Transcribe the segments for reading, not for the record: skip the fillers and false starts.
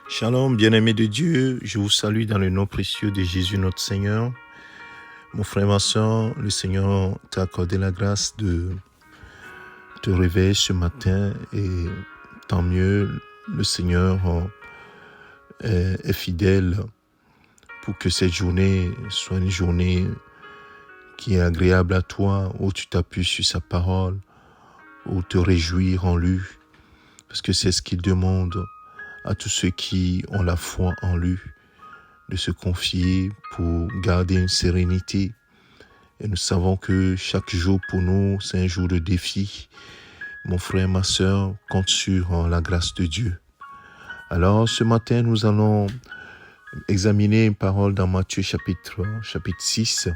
Shalom, bien-aimés de Dieu, je vous salue dans le nom précieux de Jésus notre Seigneur. Mon frère, ma soeur, le Seigneur t'a accordé la grâce de te réveiller ce matin et tant mieux, le Seigneur est fidèle pour que cette journée soit une journée qui est agréable à toi, où tu t'appuies sur sa parole, où te réjouir en lui, parce que c'est ce qu'il demande à tous ceux qui ont la foi en lui, de se confier pour garder une sérénité. Et nous savons que chaque jour pour nous, c'est un jour de défi. Mon frère, ma sœur, compte sur la grâce de Dieu. Alors, ce matin, nous allons examiner une parole dans Matthieu chapitre 6.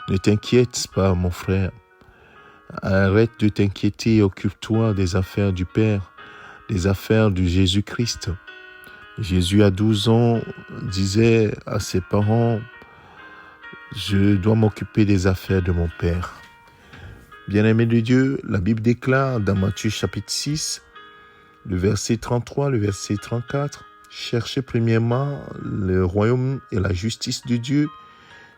Ne t'inquiète pas, mon frère. Arrête de t'inquiéter et occupe-toi des affaires du Père, des affaires de Jésus-Christ. Jésus, à 12 ans, disait à ses parents, « Je dois m'occuper des affaires de mon Père. » Bien-aimés de Dieu, la Bible déclare dans Matthieu chapitre 6, le verset 33, le verset 34, « Cherchez premièrement le royaume et la justice de Dieu,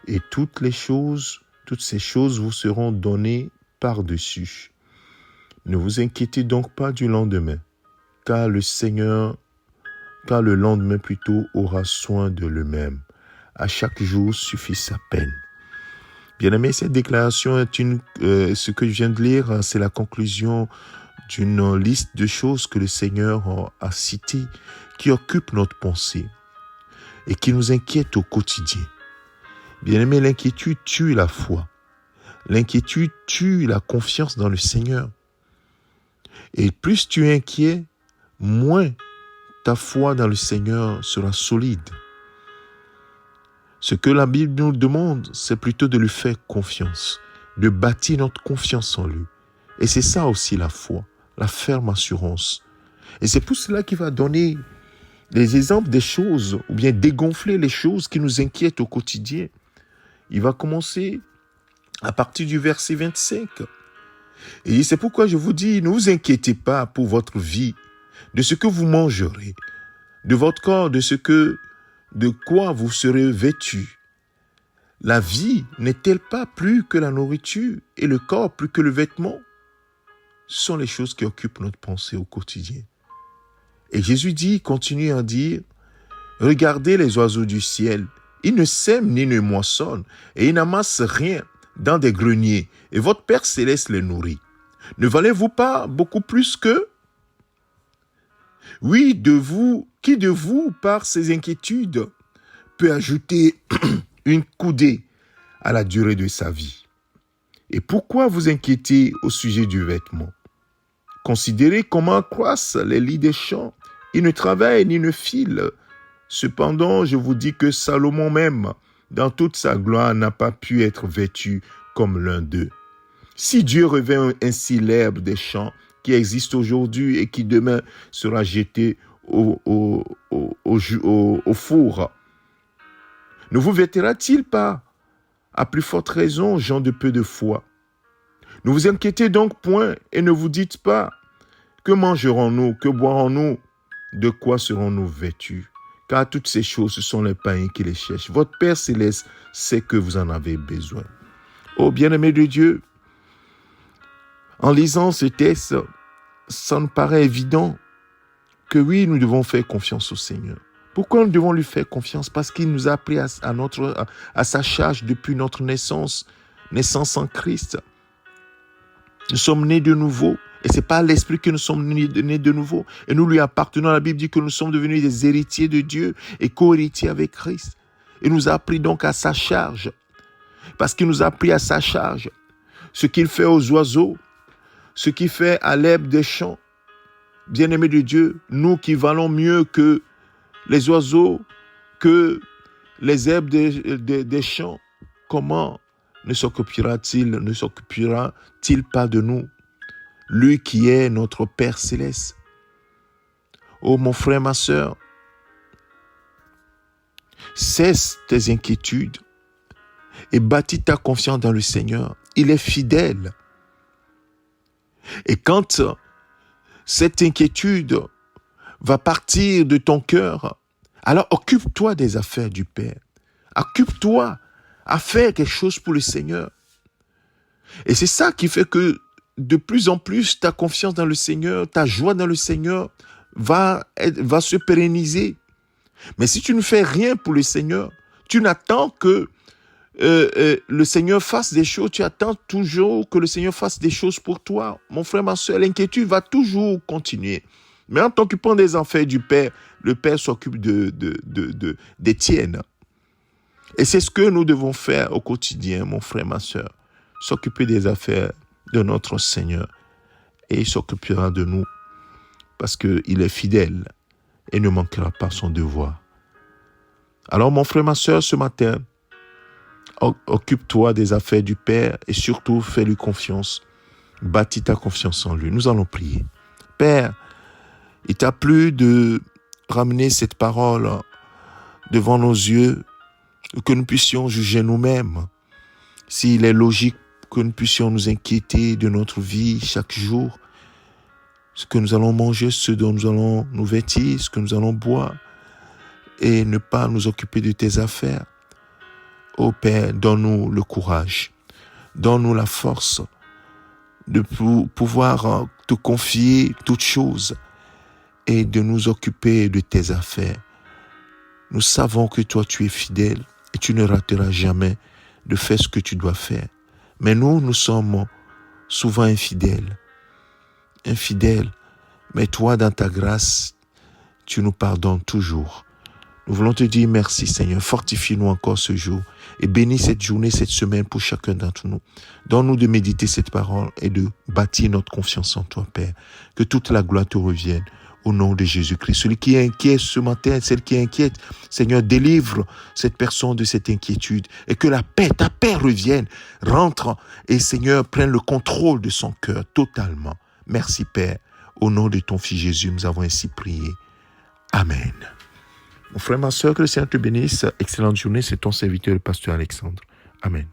et toutes ces choses vous seront données par-dessus. Ne vous inquiétez donc pas du lendemain, car le lendemain plutôt aura soin de lui-même. À chaque jour suffit sa peine. » Bien-aimé, cette déclaration est ce que je viens de lire, c'est la conclusion d'une liste de choses que le Seigneur a citées, qui occupent notre pensée et qui nous inquiètent au quotidien. Bien-aimé, l'inquiétude tue la foi. L'inquiétude tue la confiance dans le Seigneur. Et plus tu es inquiet, moins ta foi dans le Seigneur sera solide. Ce que la Bible nous demande, c'est plutôt de lui faire confiance, de bâtir notre confiance en lui. Et c'est ça aussi la foi, la ferme assurance. Et c'est pour cela qu'il va donner des exemples des choses, ou bien dégonfler les choses qui nous inquiètent au quotidien. Il va commencer à partir du verset 25. Et c'est pourquoi je vous dis, ne vous inquiétez pas pour votre vie, de ce que vous mangerez, de votre corps, de quoi vous serez vêtus. La vie n'est-elle pas plus que la nourriture et le corps plus que le vêtement? Ce sont les choses qui occupent notre pensée au quotidien. Et Jésus continue à dire, regardez les oiseaux du ciel, ils ne sèment ni ne moissonnent et ils n'amassent rien dans des greniers et votre Père céleste les nourrit. Ne valez-vous pas beaucoup plus qu'eux? Oui, qui de vous, par ses inquiétudes, peut ajouter une coudée à la durée de sa vie? Et pourquoi vous inquiétez au sujet du vêtement? Considérez comment croissent les lys des champs. Ils ne travaillent ni ne filent. Cependant, je vous dis que Salomon même, dans toute sa gloire, n'a pas pu être vêtu comme l'un d'eux. Si Dieu revêt ainsi l'herbe des champs, qui existe aujourd'hui et qui demain sera jeté au four, ne vous vêtira-t-il pas? À plus forte raison, gens de peu de foi. Ne vous inquiétez donc point et ne vous dites pas, que mangerons-nous, que boirons-nous, de quoi serons-nous vêtus? Car toutes ces choses, ce sont les païens qui les cherchent. Votre Père céleste sait que vous en avez besoin. Oh bien-aimé de Dieu, en lisant ce texte, ça nous paraît évident que oui, nous devons faire confiance au Seigneur. Pourquoi nous devons lui faire confiance? Parce qu'il nous a pris à sa charge depuis notre naissance en Christ. Nous sommes nés de nouveau. Et c'est par l'Esprit que nous sommes nés de nouveau. Et nous lui appartenons. La Bible dit que nous sommes devenus des héritiers de Dieu et co-héritiers avec Christ. Il nous a pris donc à sa charge. Parce qu'il nous a pris à sa charge ce qu'il fait aux oiseaux, ce qu'il fait à l'herbe des champs. Bien-aimés de Dieu, nous qui valons mieux que les oiseaux, que les herbes des champs, comment ne s'occupera-t-il pas de nous? Lui qui est notre Père céleste. Oh mon frère, ma sœur, cesse tes inquiétudes et bâtis ta confiance dans le Seigneur. Il est fidèle. Et quand cette inquiétude va partir de ton cœur, alors occupe-toi des affaires du Père. Occupe-toi à faire quelque chose pour le Seigneur. Et c'est ça qui fait que de plus en plus, ta confiance dans le Seigneur, ta joie dans le Seigneur va se pérenniser. Mais si tu ne fais rien pour le Seigneur, tu n'attends que le Seigneur fasse des choses, tu attends toujours que le Seigneur fasse des choses pour toi. Mon frère, ma soeur, l'inquiétude va toujours continuer. Mais en t'occupant des affaires du Père, le Père s'occupe des tiennes. Et c'est ce que nous devons faire au quotidien, mon frère, ma soeur. S'occuper des affaires de notre Seigneur. Et il s'occupera de nous parce qu'il est fidèle et ne manquera pas son devoir. Alors, mon frère, ma soeur, ce matin, occupe-toi des affaires du Père et surtout fais-lui confiance. Bâtis ta confiance en lui. Nous allons prier. Père, il t'a plu de ramener cette parole devant nos yeux, que nous puissions juger nous-mêmes. S'il est logique que nous puissions nous inquiéter de notre vie chaque jour, ce que nous allons manger, ce dont nous allons nous vêtir, ce que nous allons boire, et ne pas nous occuper de tes affaires. Ô Père, donne-nous le courage, donne-nous la force de pouvoir te confier toutes choses et de nous occuper de tes affaires. Nous savons que toi, tu es fidèle et tu ne rateras jamais de faire ce que tu dois faire. Mais nous sommes souvent infidèles. Mais toi, dans ta grâce, tu nous pardonnes toujours. Nous voulons te dire merci, Seigneur. Fortifie-nous encore ce jour et bénis cette journée, cette semaine pour chacun d'entre nous. Donne-nous de méditer cette parole et de bâtir notre confiance en toi, Père. Que toute la gloire te revienne au nom de Jésus-Christ. Celui qui est inquiet ce matin, celle qui est inquiète, Seigneur, délivre cette personne de cette inquiétude et que la paix, ta paix revienne, rentre et Seigneur, prenne le contrôle de son cœur totalement. Merci, Père. Au nom de ton Fils Jésus, nous avons ainsi prié. Amen. Mon frère, ma soeur, que le Seigneur te bénisse. Excellente journée, c'est ton serviteur, le pasteur Alexandre. Amen.